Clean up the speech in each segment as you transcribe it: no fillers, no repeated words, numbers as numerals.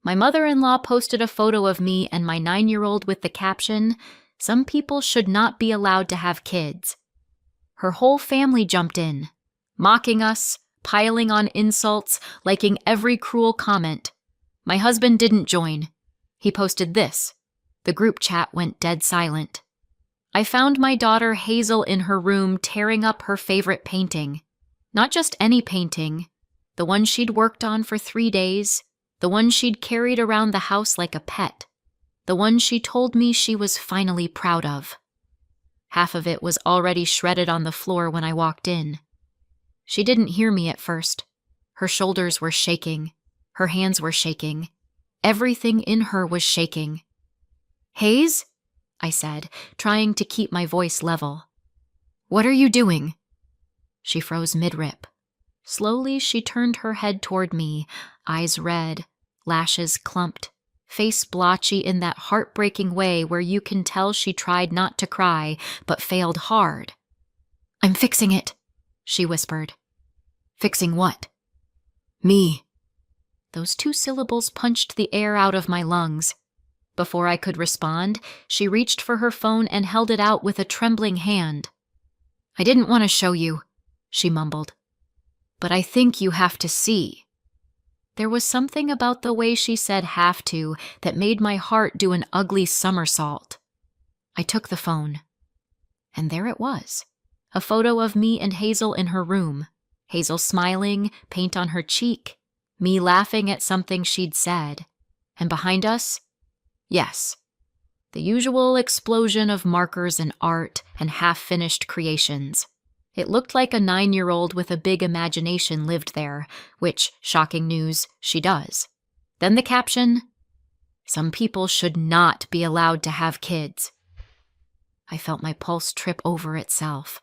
My mother-in-law posted a photo of me and my 9-year-old with the caption, "Some people should not be allowed to have kids." Her whole family jumped in, mocking us, piling on insults, liking every cruel comment. My husband didn't join. He posted this. The group chat went dead silent. I found my daughter Hazel in her room tearing up her favorite painting. Not just any painting, the one she'd worked on for 3 days, the one she'd carried around the house like a pet, the one she told me she was finally proud of. Half of it was already shredded on the floor when I walked in. She didn't hear me at first. Her shoulders were shaking. Her hands were shaking. Everything in her was shaking. "Hayes?" I said, trying to keep my voice level. "What are you doing?" She froze mid-rip. Slowly, she turned her head toward me, eyes red, lashes clumped, face blotchy in that heartbreaking way where you can tell she tried not to cry, but failed hard. "I'm fixing it," she whispered. "Fixing what?" "Me." Those 2 syllables punched the air out of my lungs. Before I could respond, she reached for her phone and held it out with a trembling hand. "I didn't want to show you," she mumbled. "But I think you have to see." There was something about the way she said "have to" that made my heart do an ugly somersault. I took the phone. And there it was, a photo of me and Hazel in her room. Hazel smiling, paint on her cheek, me laughing at something she'd said. And behind us? Yes, the usual explosion of markers and art and half-finished creations. It looked like a 9-year-old with a big imagination lived there, which, shocking news, she does. Then the caption, "Some people should not be allowed to have kids." I felt my pulse trip over itself.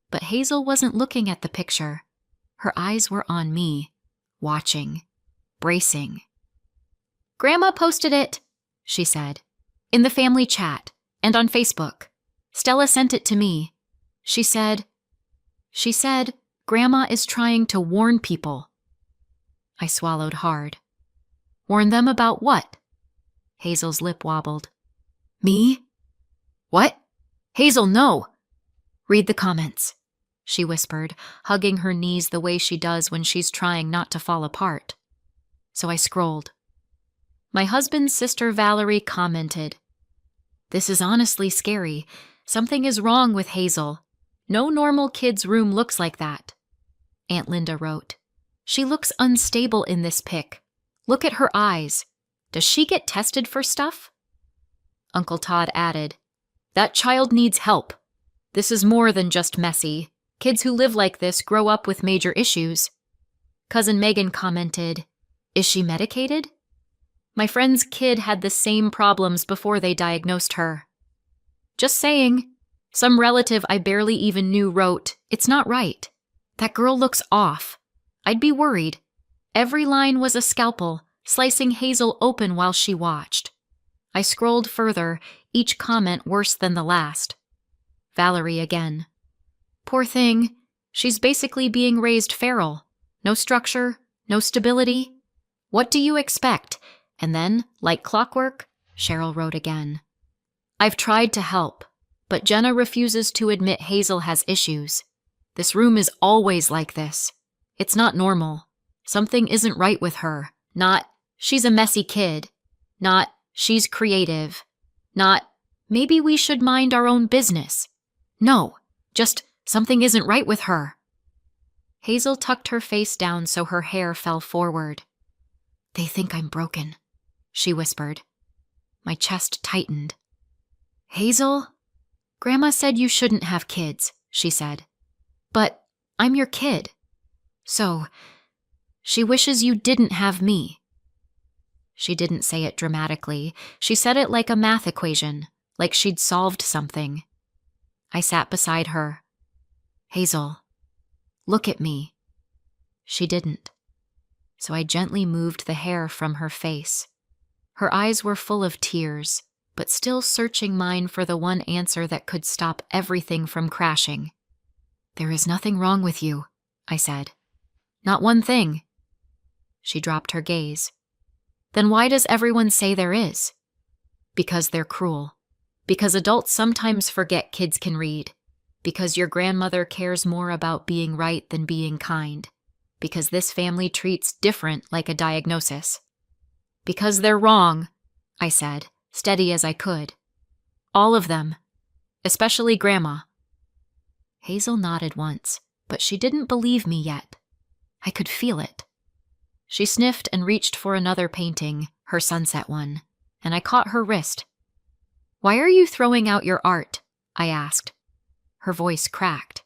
But Hazel wasn't looking at the picture. Her eyes were on me, watching, bracing. "Grandma posted it," she said, "in the family chat and on Facebook. Stella sent it to me. She said, Grandma is trying to warn people." I swallowed hard. "Warn them about what?" Hazel's lip wobbled. "Me?" "What? Hazel, no!" "Read the comments," she whispered, hugging her knees the way she does when she's trying not to fall apart. So I scrolled. My husband's sister Valerie commented, "This is honestly scary. Something is wrong with Hazel. No normal kid's room looks like that." Aunt Linda wrote, "She looks unstable in this pic. Look at her eyes. Does she get tested for stuff?" Uncle Todd added, "That child needs help. This is more than just messy. Kids who live like this grow up with major issues." Cousin Megan commented, "Is she medicated?" My friend's kid had the same problems before they diagnosed her. Just saying. Some relative I barely even knew wrote, "It's not right. That girl looks off." I'd be worried. Every line was a scalpel, slicing Hazel open while she watched. I scrolled further, each comment worse than the last. Valerie again. "Poor thing. She's basically being raised feral. No structure, no stability. What do you expect?" And then, like clockwork, Cheryl wrote again. "I've tried to help, but Jenna refuses to admit Hazel has issues. This room is always like this. It's not normal. Something isn't right with her. Not, she's a messy kid. Not, she's creative. Not, maybe we should mind our own business. No, just something isn't right with her." Hazel tucked her face down so her hair fell forward. "They think I'm broken," she whispered. My chest tightened. "Hazel? Grandma said you shouldn't have kids," she said. "But I'm your kid. So, she wishes you didn't have me." She didn't say it dramatically. She said it like a math equation, like she'd solved something. I sat beside her. "Hazel, look at me." She didn't. So I gently moved the hair from her face. Her eyes were full of tears, but still searching mine for the one answer that could stop everything from crashing. "There is nothing wrong with you," I said. "Not one thing." She dropped her gaze. Then why does everyone say there is? Because they're cruel. Because adults sometimes forget kids can read. Because your grandmother cares more about being right than being kind. Because this family treats different like a diagnosis. Because they're wrong, I said, steady as I could. All of them. Especially Grandma. Hazel nodded once, but she didn't believe me yet. I could feel it. She sniffed and reached for another painting, her sunset one, and I caught her wrist. "Why are you throwing out your art?" I asked. Her voice cracked.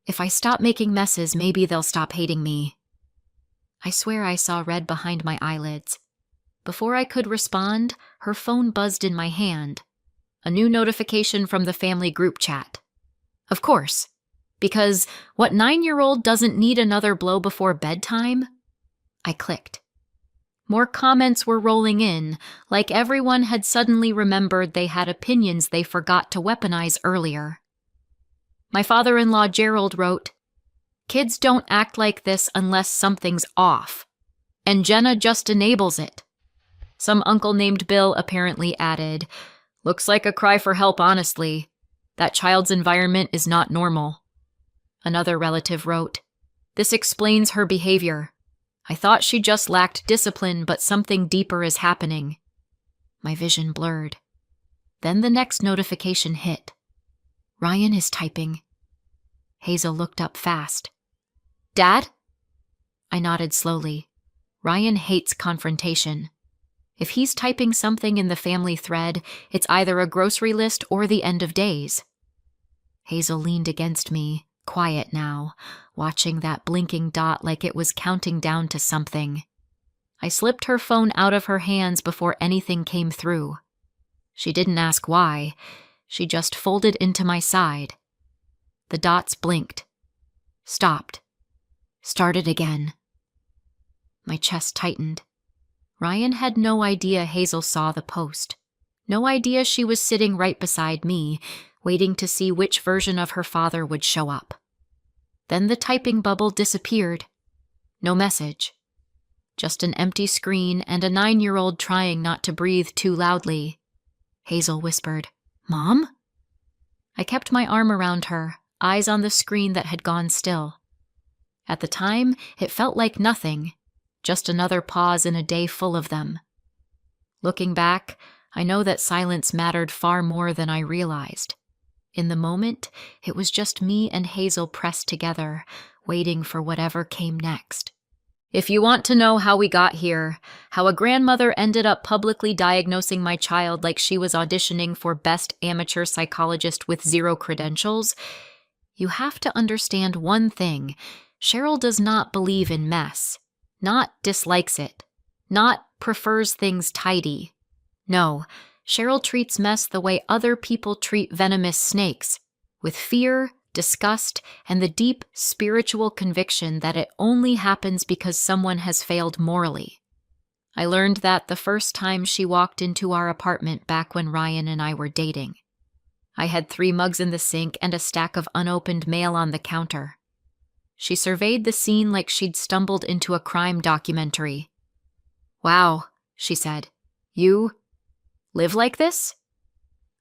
"If I stop making messes, maybe they'll stop hating me." I swear I saw red behind my eyelids. Before I could respond, her phone buzzed in my hand. A new notification from the family group chat. Of course, because what 9-year-old doesn't need another blow before bedtime? I clicked. More comments were rolling in, like everyone had suddenly remembered they had opinions they forgot to weaponize earlier. My father-in-law Gerald wrote, "Kids don't act like this unless something's off. And Jenna just enables it." Some uncle named Bill apparently added, "Looks like a cry for help, honestly. That child's environment is not normal." Another relative wrote, "This explains her behavior. I thought she just lacked discipline, but something deeper is happening." My vision blurred. Then the next notification hit. "Ryan is typing." Hazel looked up fast. "Dad?" I nodded slowly. Ryan hates confrontation. If he's typing something in the family thread, it's either a grocery list or the end of days. Hazel leaned against me, quiet now, watching that blinking dot like it was counting down to something. I slipped her phone out of her hands before anything came through. She didn't ask why. She just folded into my side. The dots blinked. Stopped. Started again. My chest tightened. Ryan had no idea Hazel saw the post. No idea she was sitting right beside me, waiting to see which version of her father would show up. Then the typing bubble disappeared. No message. Just an empty screen and a 9-year-old trying not to breathe too loudly. Hazel whispered, "Mom?" I kept my arm around her, eyes on the screen that had gone still. At the time, it felt like nothing, just another pause in a day full of them. Looking back, I know that silence mattered far more than I realized. In the moment, it was just me and Hazel pressed together, waiting for whatever came next. If you want to know how we got here, how a grandmother ended up publicly diagnosing my child like she was auditioning for Best Amateur Psychologist with 0 credentials, you have to understand one thing. Cheryl does not believe in mess. Not dislikes it. Not prefers things tidy. No, Cheryl treats mess the way other people treat venomous snakes, with fear, disgust, and the deep spiritual conviction that it only happens because someone has failed morally. I learned that the first time she walked into our apartment back when Ryan and I were dating. I had 3 mugs in the sink and a stack of unopened mail on the counter. She surveyed the scene like she'd stumbled into a crime documentary. "Wow," she said. "You live like this?"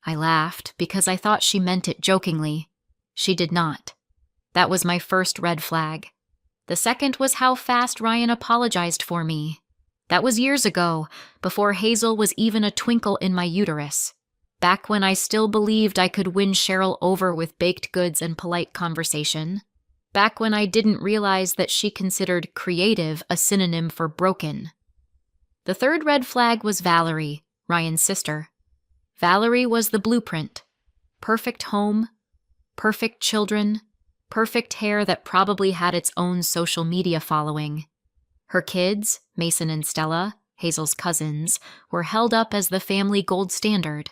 I laughed because I thought she meant it jokingly. She did not. That was my first red flag. The second was how fast Ryan apologized for me. That was years ago, before Hazel was even a twinkle in my uterus. Back when I still believed I could win Cheryl over with baked goods and polite conversation. Back when I didn't realize that she considered creative a synonym for broken. The third red flag was Valerie, Ryan's sister. Valerie was the blueprint. Perfect home, perfect children, perfect hair that probably had its own social media following. Her kids, Mason and Stella, Hazel's cousins, were held up as the family gold standard.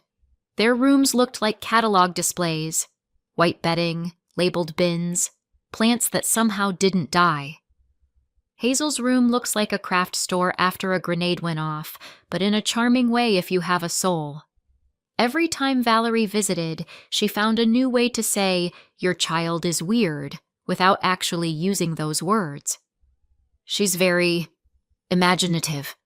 Their rooms looked like catalog displays, white bedding, labeled bins, plants that somehow didn't die. Hazel's room looks like a craft store after a grenade went off, but in a charming way if you have a soul. Every time Valerie visited, she found a new way to say, "Your child is weird," without actually using those words. She's very imaginative.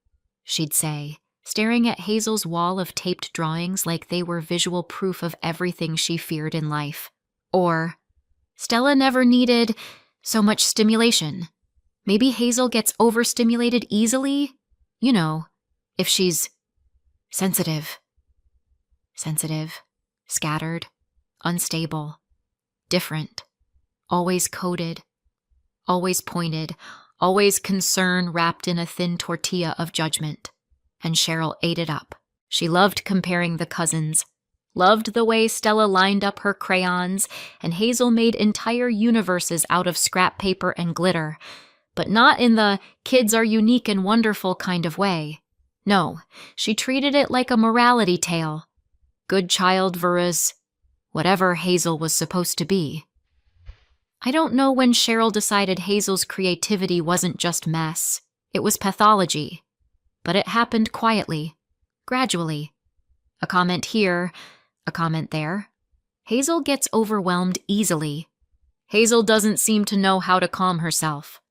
she'd say, staring at Hazel's wall of taped drawings like they were visual proof of everything she feared in life. Or, Stella never needed so much stimulation. Maybe Hazel gets overstimulated easily? You know, if she's sensitive. Sensitive, scattered, unstable, different, always coded, always pointed, always concern wrapped in a thin tortilla of judgment. And Cheryl ate it up. She loved comparing the cousins, loved the way Stella lined up her crayons, and Hazel made entire universes out of scrap paper and glitter, but not in the kids are unique and wonderful kind of way. No, she treated it like a morality tale. Good child versus whatever Hazel was supposed to be. I don't know when Cheryl decided Hazel's creativity wasn't just mess, it was pathology. But it happened quietly, gradually. A comment here, a comment there. Hazel gets overwhelmed easily. Hazel doesn't seem to know how to calm herself.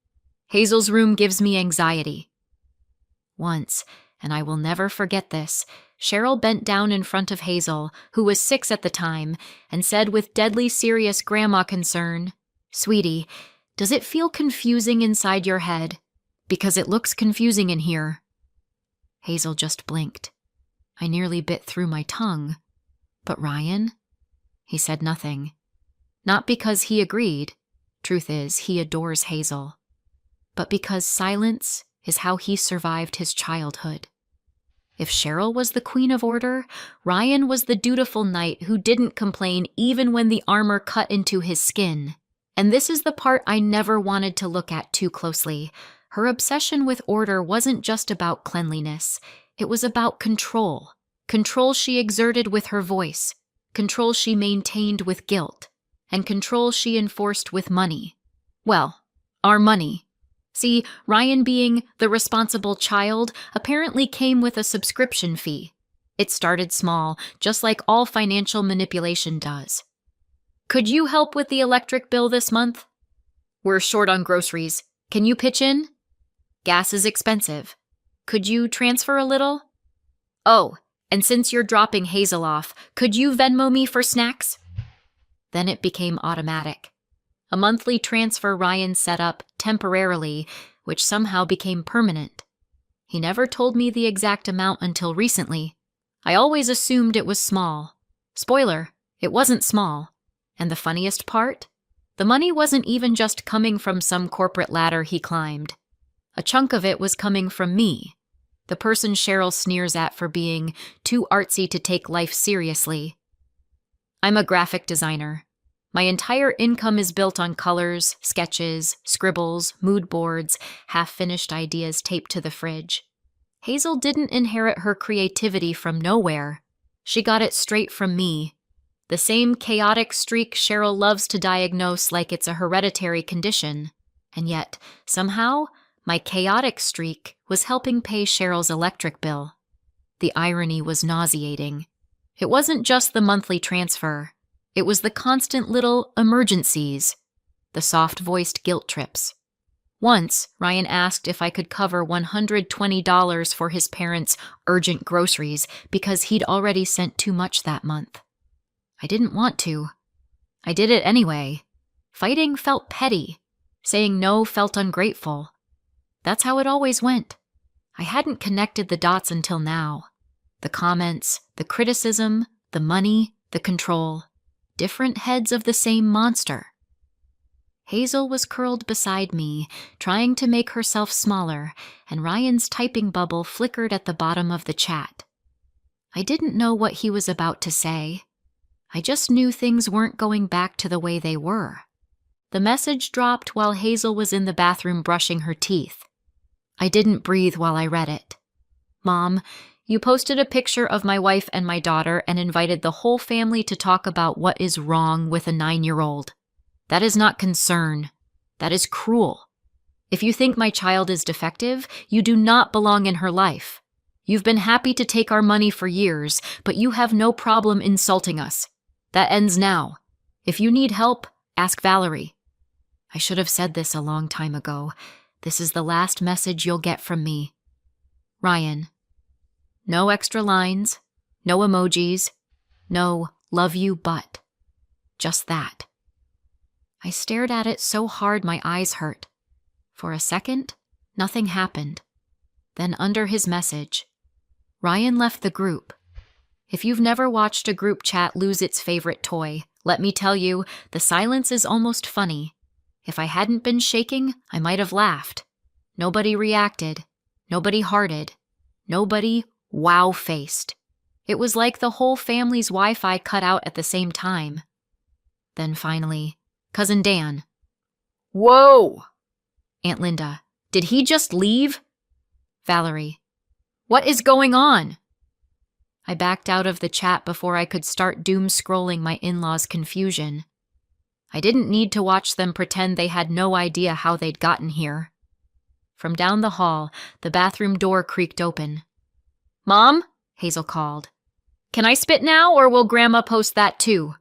Hazel's room gives me anxiety. Once, and I will never forget this, Cheryl bent down in front of Hazel, who was 6 at the time, and said with deadly serious grandma concern, "Sweetie, does it feel confusing inside your head? Because it looks confusing in here." Hazel just blinked. I nearly bit through my tongue. But Ryan? He said nothing. Not because he agreed. Truth is, he adores Hazel. But because silence is how he survived his childhood. If Cheryl was the queen of order, Ryan was the dutiful knight who didn't complain even when the armor cut into his skin. And this is the part I never wanted to look at too closely. Her obsession with order wasn't just about cleanliness. It was about control. Control she exerted with her voice. Control she maintained with guilt. And control she enforced with money. Well, our money. See, Ryan being the responsible child apparently came with a subscription fee. It started small, just like all financial manipulation does. "Could you help with the electric bill this month? We're short on groceries. Can you pitch in? Gas is expensive. Could you transfer a little? Oh, and since you're dropping Hazel off, could you Venmo me for snacks?" Then it became automatic. A monthly transfer Ryan set up temporarily, which somehow became permanent. He never told me the exact amount until recently. I always assumed it was small. Spoiler, it wasn't small. And the funniest part? The money wasn't even just coming from some corporate ladder he climbed. A chunk of it was coming from me, the person Cheryl sneers at for being too artsy to take life seriously. I'm a graphic designer. My entire income is built on colors, sketches, scribbles, mood boards, half-finished ideas taped to the fridge. Hazel didn't inherit her creativity from nowhere. She got it straight from me. The same chaotic streak Cheryl loves to diagnose like it's a hereditary condition. And yet, somehow, my chaotic streak was helping pay Cheryl's electric bill. The irony was nauseating. It wasn't just the monthly transfer. It was the constant little emergencies, the soft-voiced guilt trips. Once, Ryan asked if I could cover $120 for his parents' urgent groceries because he'd already sent too much that month. I didn't want to. I did it anyway. Fighting felt petty. Saying no felt ungrateful. That's how it always went. I hadn't connected the dots until now. The comments, the criticism, the money, the control. Different heads of the same monster. Hazel was curled beside me, trying to make herself smaller, and Ryan's typing bubble flickered at the bottom of the chat. I didn't know what he was about to say. I just knew things weren't going back to the way they were. The message dropped while Hazel was in the bathroom brushing her teeth. I didn't breathe while I read it. "Mom, you posted a picture of my wife and my daughter and invited the whole family to talk about what is wrong with a 9-year-old. That is not concern. That is cruel. If you think my child is defective, you do not belong in her life. You've been happy to take our money for years, but you have no problem insulting us. That ends now. If you need help, ask Valerie." I should have said this a long time ago. This is the last message you'll get from me. Ryan. No extra lines, no emojis, no love you but. Just that. I stared at it so hard my eyes hurt. For a second, nothing happened. Then under his message, Ryan left the group. If you've never watched a group chat lose its favorite toy, let me tell you, the silence is almost funny. If I hadn't been shaking, I might have laughed. Nobody reacted. Nobody hearted. Nobody wow-faced. It was like the whole family's Wi-Fi cut out at the same time. Then finally, Cousin Dan. Whoa! Aunt Linda. Did he just leave? Valerie. What is going on? I backed out of the chat before I could start doom-scrolling my in-laws' confusion. I didn't need to watch them pretend they had no idea how they'd gotten here. From down the hall, the bathroom door creaked open. Mom? Hazel called. Can I spit now, or will Grandma post that too?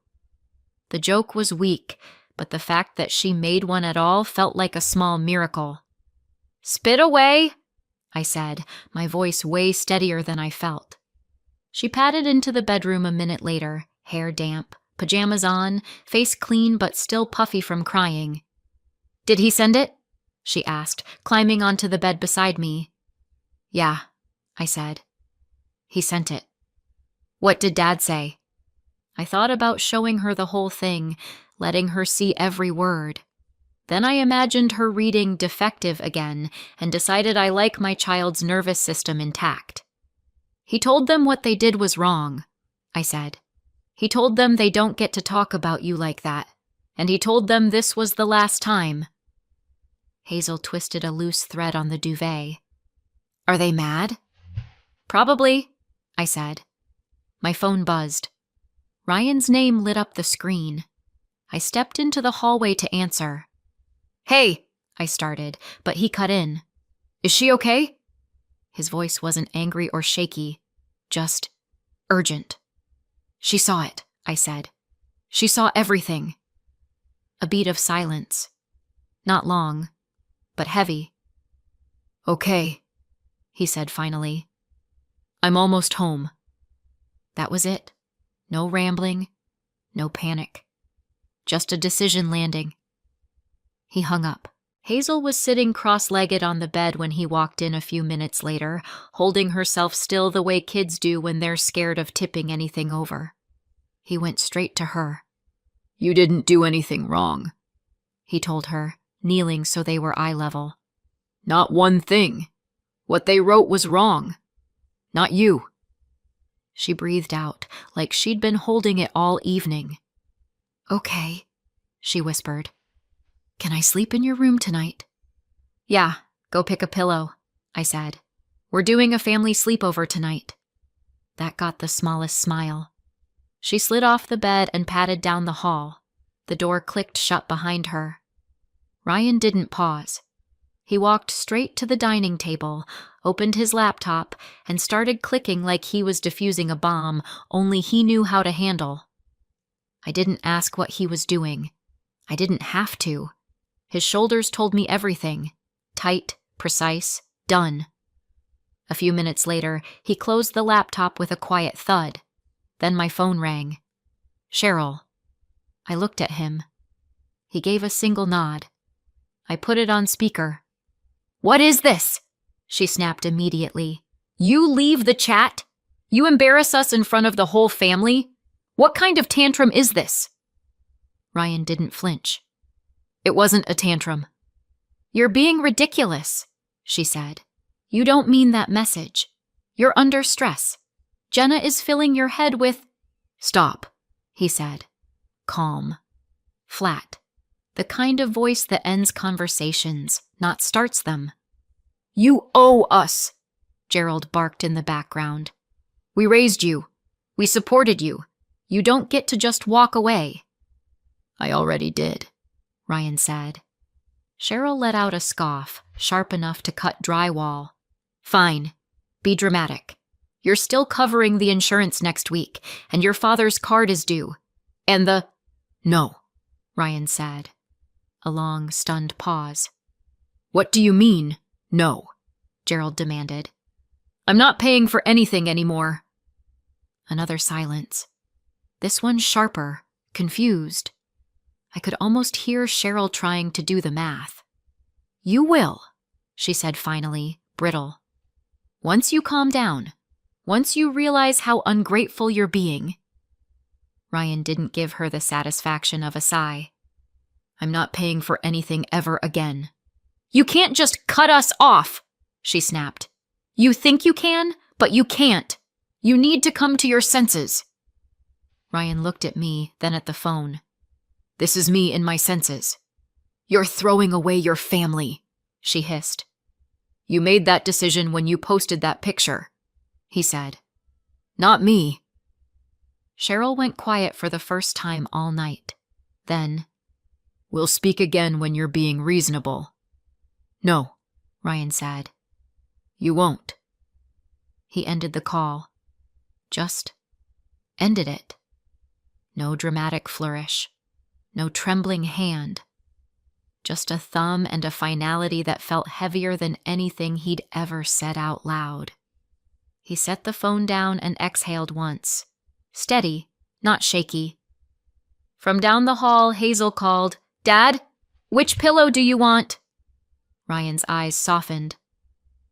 The joke was weak, but the fact that she made one at all felt like a small miracle. Spit away, I said, my voice way steadier than I felt. She padded into the bedroom a minute later, hair damp, pajamas on, face clean but still puffy from crying. Did he send it? She asked, climbing onto the bed beside me. Yeah, I said. He sent it. What did Dad say? I thought about showing her the whole thing, letting her see every word. Then I imagined her reading defective again and decided I like my child's nervous system intact. He told them what they did was wrong, I said. He told them they don't get to talk about you like that, and he told them this was the last time. Hazel twisted a loose thread on the duvet. Are they mad? Probably, I said. My phone buzzed. Ryan's name lit up the screen. I stepped into the hallway to answer. Hey, I started, but he cut in. Is she okay? His voice wasn't angry or shaky, just urgent. She saw it, I said. She saw everything. A beat of silence. Not long, but heavy. Okay, he said finally. I'm almost home. That was it. No rambling, no panic. Just a decision landing. He hung up. Hazel was sitting cross-legged on the bed when he walked in a few minutes later, holding herself still the way kids do when they're scared of tipping anything over. He went straight to her. You didn't do anything wrong, he told her, kneeling so they were eye level. Not one thing. What they wrote was wrong. Not you. She breathed out, like she'd been holding it all evening. Okay, she whispered. Can I sleep in your room tonight? Yeah, go pick a pillow, I said. We're doing a family sleepover tonight. That got the smallest smile. She slid off the bed and padded down the hall. The door clicked shut behind her. Ryan didn't pause. He walked straight to the dining table, opened his laptop, and started clicking like he was defusing a bomb, only he knew how to handle. I didn't ask what he was doing. I didn't have to. His shoulders told me everything. Tight, precise, done. A few minutes later, he closed the laptop with a quiet thud. Then my phone rang. Cheryl. I looked at him. He gave a single nod. I put it on speaker. What is this? She snapped immediately. You leave the chat? You embarrass us in front of the whole family? What kind of tantrum is this? Ryan didn't flinch. It wasn't a tantrum. You're being ridiculous, she said. You don't mean that message. You're under stress. Jenna is filling your head with... Stop, he said. Calm. Flat. The kind of voice that ends conversations, not starts them. You owe us, Gerald barked in the background. We raised you. We supported you. You don't get to just walk away. I already did, Ryan said. Cheryl let out a scoff, sharp enough to cut drywall. Fine. Be dramatic. You're still covering the insurance next week, and your father's card is due. And the... No, Ryan said. A long, stunned pause. What do you mean, no? Gerald demanded. I'm not paying for anything anymore. Another silence. This one sharper, confused. I could almost hear Cheryl trying to do the math. You will, she said finally, brittle. Once you calm down, once you realize how ungrateful you're being. Ryan didn't give her the satisfaction of a sigh. I'm not paying for anything ever again. You can't just cut us off, she snapped. You think you can, but you can't. You need to come to your senses. Ryan looked at me, then at the phone. This is me in my senses. You're throwing away your family, she hissed. You made that decision when you posted that picture, he said. Not me. Cheryl went quiet for the first time all night. Then, we'll speak again when you're being reasonable. No, Ryan said. You won't. He ended the call. Just ended it. No dramatic flourish. No trembling hand. Just a thumb and a finality that felt heavier than anything he'd ever said out loud. He set the phone down and exhaled once. Steady, not shaky. From down the hall, Hazel called, Dad, which pillow do you want? Ryan's eyes softened.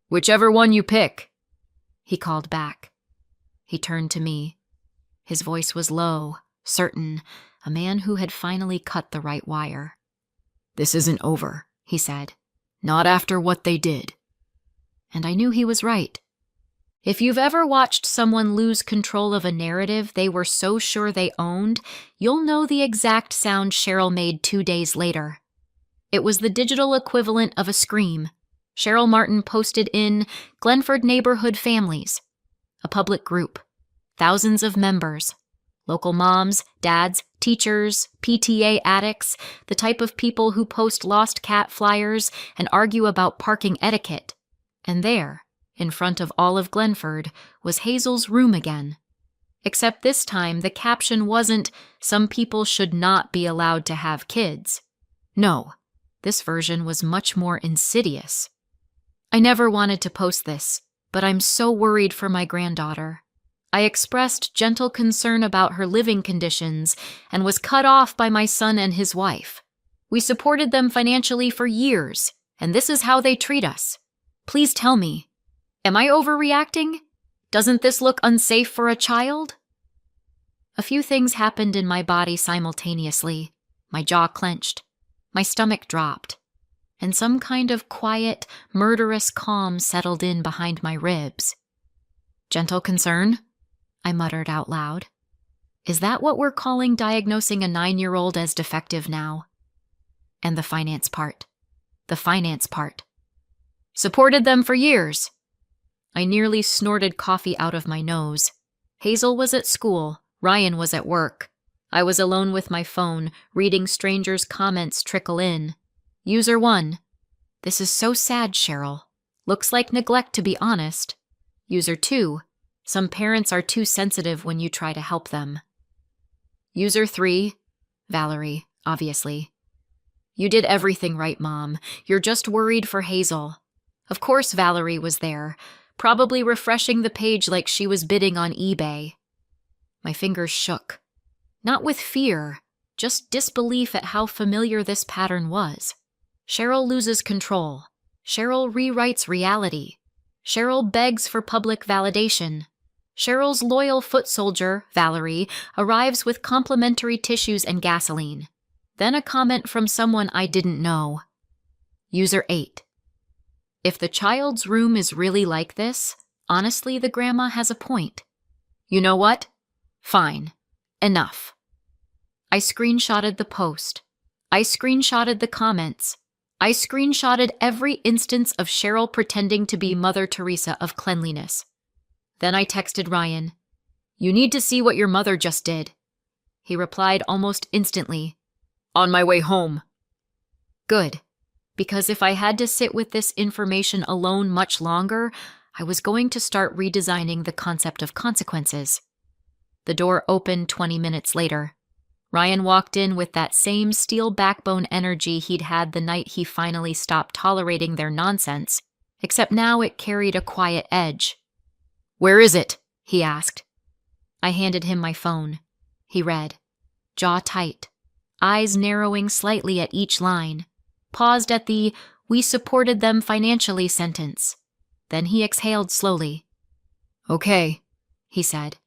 Whichever one you pick, he called back. He turned to me. His voice was low, certain, a man who had finally cut the right wire. This isn't over, he said. Not after what they did. And I knew he was right. If you've ever watched someone lose control of a narrative they were so sure they owned, you'll know the exact sound Cheryl made 2 days later. It was the digital equivalent of a scream. Cheryl Martin posted in Glenford Neighborhood Families, a public group, thousands of members, local moms, dads, teachers, PTA addicts, the type of people who post lost cat flyers and argue about parking etiquette. And there, in front of all of Glenford, was Hazel's room again. Except this time the caption wasn't, "Some people should not be allowed to have kids." No, this version was much more insidious. I never wanted to post this, but I'm so worried for my granddaughter. I expressed gentle concern about her living conditions and was cut off by my son and his wife. We supported them financially for years, and this is how they treat us. Please tell me, am I overreacting? Doesn't this look unsafe for a child? A few things happened in my body simultaneously. My jaw clenched. My stomach dropped. And some kind of quiet, murderous calm settled in behind my ribs. Gentle concern? I muttered out loud. Is that what we're calling diagnosing a 9-year-old as defective now? And the finance part. The finance part. Supported them for years. I nearly snorted coffee out of my nose. Hazel was at school. Ryan was at work. I was alone with my phone, reading strangers' comments trickle in. User 1. This is so sad, Cheryl. Looks like neglect, to be honest. User 2. Some parents are too sensitive when you try to help them. User 3. Valerie, obviously. You did everything right, Mom. You're just worried for Hazel. Of course Valerie was there, probably refreshing the page like she was bidding on eBay. My fingers shook. Not with fear, just disbelief at how familiar this pattern was. Cheryl loses control. Cheryl rewrites reality. Cheryl begs for public validation. Cheryl's loyal foot soldier, Valerie, arrives with complimentary tissues and gasoline. Then a comment from someone I didn't know. User 8. If the child's room is really like this, honestly, the grandma has a point. You know what? Fine. Enough. I screenshotted the post. I screenshotted the comments. I screenshotted every instance of Cheryl pretending to be Mother Teresa of cleanliness. Then I texted Ryan, "You need to see what your mother just did." He replied almost instantly, "On my way home." Good, because if I had to sit with this information alone much longer, I was going to start redesigning the concept of consequences. The door opened 20 minutes later. Ryan walked in with that same steel backbone energy he'd had the night he finally stopped tolerating their nonsense, except now it carried a quiet edge. "Where is it?" he asked. I handed him my phone. He read, jaw tight, eyes narrowing slightly at each line, paused at the "we supported them financially" sentence. Then he exhaled slowly. "Okay," he said.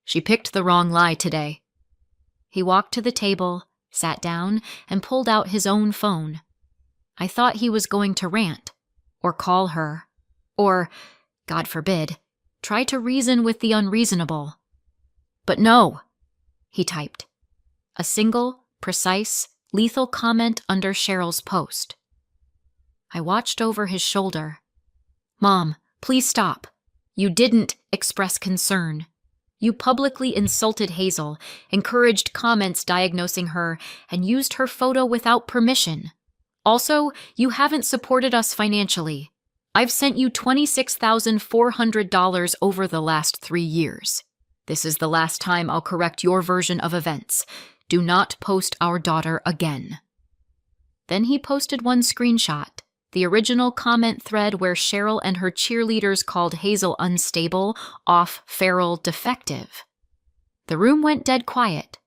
"She picked the wrong lie today." He walked to the table, sat down, and pulled out his own phone. I thought he was going to rant, or call her, or, God forbid, try to reason with the unreasonable. But no, he typed. A single, precise, lethal comment under Cheryl's post. I watched over his shoulder. "Mom, please stop. You didn't express concern. You publicly insulted Hazel, encouraged comments diagnosing her, and used her photo without permission. Also, you haven't supported us financially. I've sent you $26,400 over the last 3 years. This is the last time I'll correct your version of events. Do not post our daughter again." Then he posted one screenshot, the original comment thread where Cheryl and her cheerleaders called Hazel unstable, off, feral, defective. The room went dead quiet.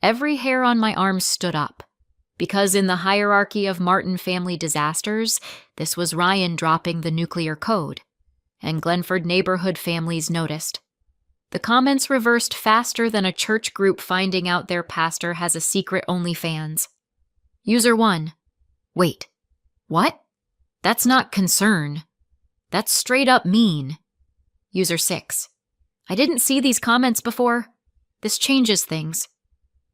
Every hair on my arm stood up. Because in the hierarchy of Martin family disasters, this was Ryan dropping the nuclear code. And Glenford neighborhood families noticed. The comments reversed faster than a church group finding out their pastor has a secret OnlyFans. User 1. Wait. What? That's not concern. That's straight up mean. User 6. I didn't see these comments before. This changes things.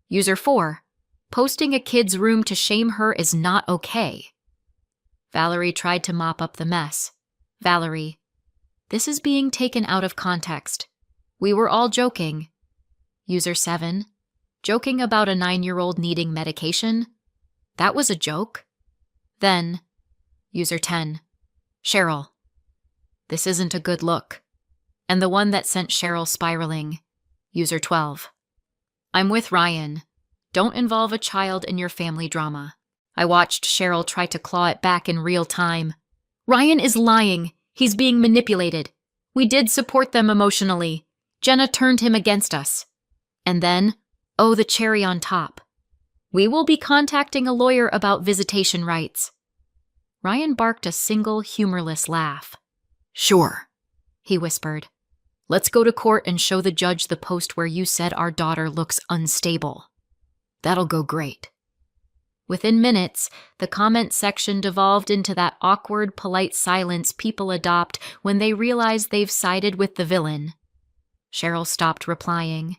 User 4. Posting a kid's room to shame her is not okay. Valerie tried to mop up the mess. Valerie. This is being taken out of context. We were all joking. User 7. Joking about a 9-year-old needing medication? That was a joke. Then, User 10. Cheryl. This isn't a good look. And the one that sent Cheryl spiraling. User 12. I'm with Ryan. Don't involve a child in your family drama. I watched Cheryl try to claw it back in real time. Ryan is lying. He's being manipulated. We did support them emotionally. Jenna turned him against us. And then, oh, the cherry on top. We will be contacting a lawyer about visitation rights. Ryan barked a single humorless laugh. Sure, he whispered. Let's go to court and show the judge the post where you said our daughter looks unstable. That'll go great. Within minutes, the comment section devolved into that awkward, polite silence people adopt when they realize they've sided with the villain. Cheryl stopped replying.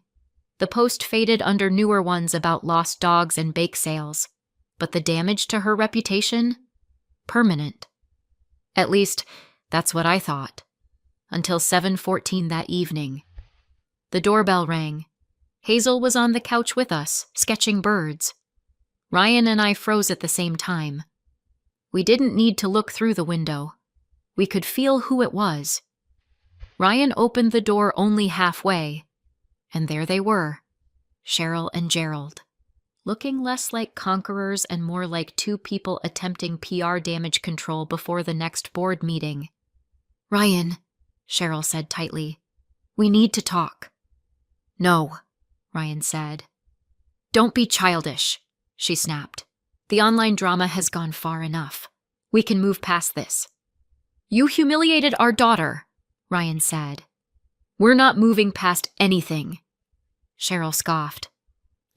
The post faded under newer ones about lost dogs and bake sales. But the damage to her reputation? Permanent. At least, that's what I thought. Until 7:14 that evening. The doorbell rang. Hazel was on the couch with us, sketching birds. Ryan and I froze at the same time. We didn't need to look through the window. We could feel who it was. Ryan opened the door only halfway, and there they were, Cheryl and Gerald, looking less like conquerors and more like two people attempting PR damage control before the next board meeting. Ryan, Cheryl said tightly, we need to talk. No, Ryan said. Don't be childish, she snapped. The online drama has gone far enough. We can move past this. You humiliated our daughter, Ryan said. We're not moving past anything. Cheryl scoffed.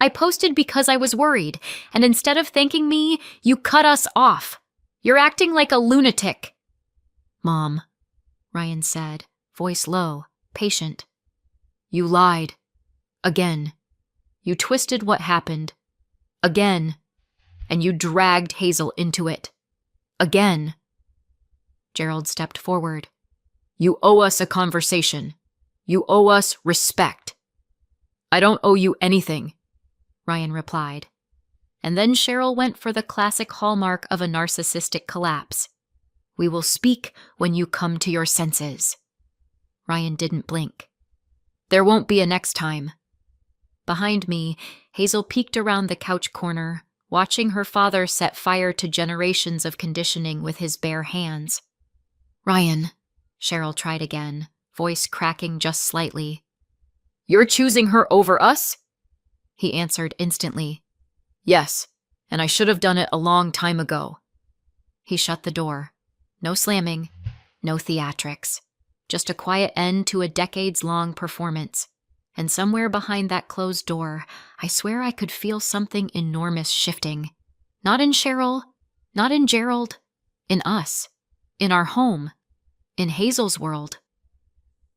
I posted because I was worried, and instead of thanking me, you cut us off. You're acting like a lunatic. Mom, Ryan said, voice low, patient. You lied. Again. You twisted what happened. Again. And you dragged Hazel into it. Again. Gerald stepped forward. You owe us a conversation. You owe us respect. I don't owe you anything, Ryan replied. And then Cheryl went for the classic hallmark of a narcissistic collapse. We will speak when you come to your senses. Ryan didn't blink. There won't be a next time. Behind me, Hazel peeked around the couch corner, watching her father set fire to generations of conditioning with his bare hands. Ryan, Cheryl tried again, voice cracking just slightly. "You're choosing her over us?" He answered instantly. "Yes, and I should have done it a long time ago." He shut the door. No slamming, no theatrics. Just a quiet end to a decades-long performance. And somewhere behind that closed door, I swear I could feel something enormous shifting. Not in Cheryl, not in Gerald, in us, in our home, in Hazel's world.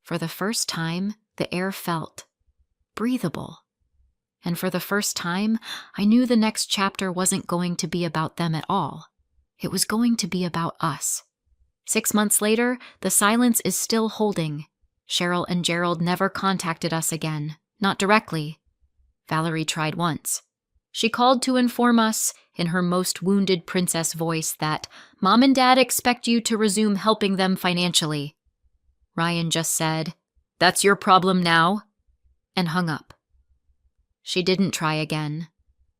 For the first time, the air felt breathable. And for the first time, I knew the next chapter wasn't going to be about them at all. It was going to be about us. 6 months later, the silence is still holding. Cheryl and Gerald never contacted us again, not directly. Valerie tried once. She called to inform us, in her most wounded princess voice, that Mom and Dad expect you to resume helping them financially. Ryan just said, "That's your problem now," and hung up. She didn't try again.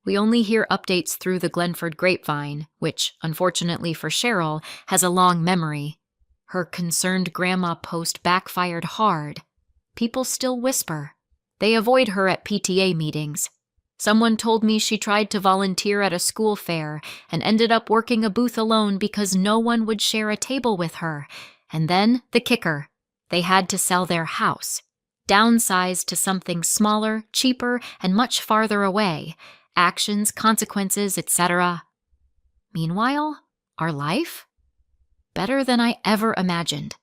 We only hear updates through the Glenford grapevine, which, unfortunately for Cheryl, has a long memory. Her concerned grandma post backfired hard. People still whisper. They avoid her at PTA meetings. Someone told me she tried to volunteer at a school fair and ended up working a booth alone because no one would share a table with her. And then the kicker. They had to sell their house. Downsized to something smaller, cheaper, and much farther away. Actions, consequences, etc. Meanwhile, our life? Better than I ever imagined.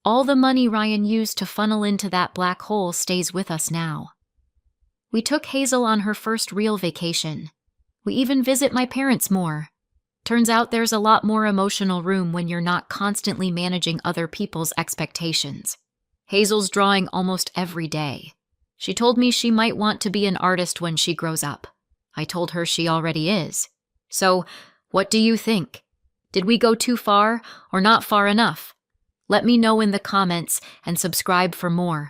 All the money Ryan used to funnel into that black hole stays with us now. We took Hazel on her first real vacation. We even visit my parents more. Turns out there's a lot more emotional room when you're not constantly managing other people's expectations. Hazel's drawing almost every day. She told me she might want to be an artist when she grows up. I told her she already is. So, what do you think? Did we go too far or not far enough? Let me know in the comments and subscribe for more.